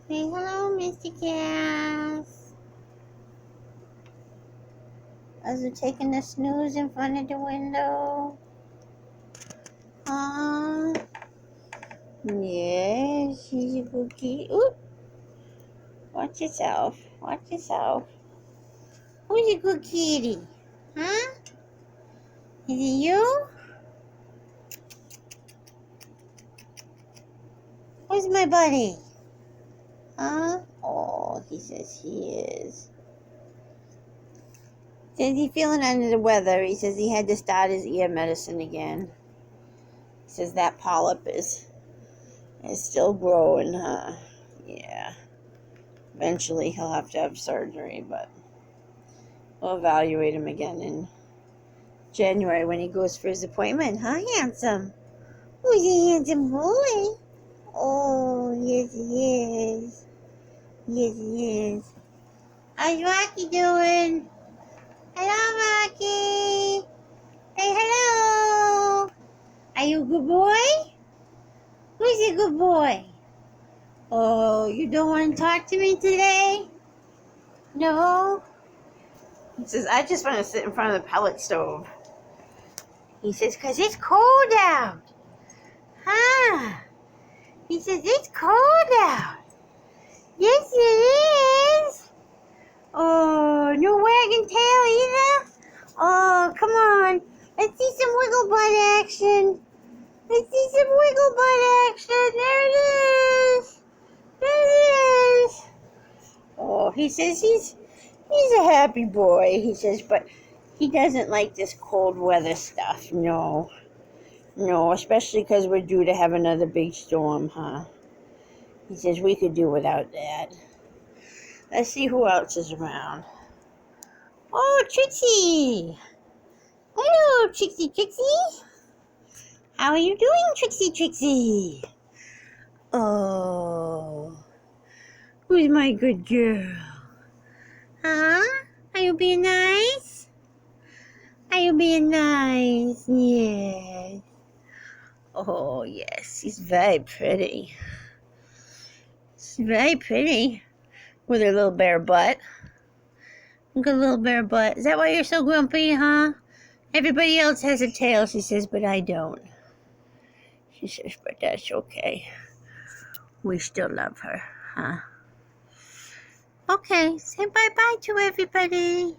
Say hello, Mr. Cass. As we're taking a snooze in front of the window. Yes, he's a good kitty. Oop! Watch yourself. Watch yourself. Who's a good kitty? Huh? Is it you? Where's my buddy? Huh? Oh, he says he is. Says he's feeling under the weather. He says he had to start his ear medicine again. He says that polyp is still growing, huh? Yeah. Eventually he'll have to have surgery, but we'll evaluate him again in January when he goes for his appointment. Huh, handsome? Who's a handsome boy? Oh, yes he is. Yes he is. How's Rocky doing? Hello, Rocky. Say hello. Are you a good boy? Who's a good boy? Oh, you don't want to talk to me today? No? He says, I just want to sit in front of the pellet stove. He says, 'cause it's cold out. Huh? He says, it's cold out. Yes, it is. Oh, no wagging tail either? Oh, come on. Let's see some wiggle butt action. Let's see some wiggle butt action. There it is. There it is. Oh, he says he's a happy boy. He says, but he doesn't like this cold weather stuff. No. No, especially because we're due to have another big storm, huh? He says we could do without that. Let's see who else is around. Oh, Trixie. Hello, Trixie. How are you doing, Trixie? Oh, who's my good girl? Huh? Are you being nice? Are you being nice? Yes. Oh, yes, she's very pretty. She's very pretty with her little bear butt. Look at little bear butt. Is that why you're so grumpy, huh? Everybody else has a tail, she says, but I don't. She says, but that's okay. We still love her, huh? Okay, say bye-bye to everybody.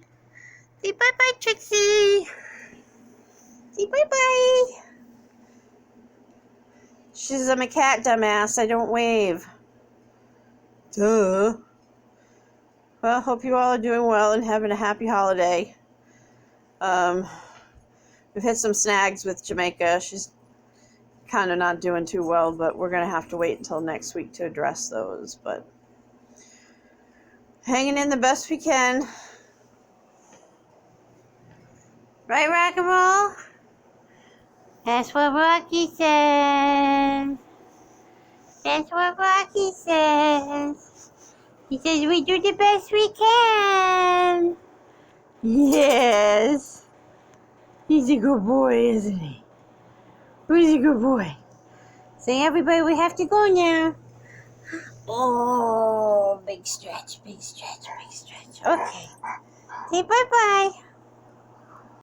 Say bye-bye, Trixie. Say bye-bye. She says, I'm a cat, dumbass. I don't wave. Duh. Well, hope you all are doing well and having a happy holiday. We've had some snags with Jamaica. She's kind of not doing too well, but we're going to have to wait until next week to address those. But hanging in the best we can. Right, rock and roll? That's what Rocky says. That's what Rocky says. He says we do the best we can. Yes. He's a good boy, isn't he? Who's a good boy? Say, everybody, we have to go now. Oh, big stretch. Okay. Say bye-bye.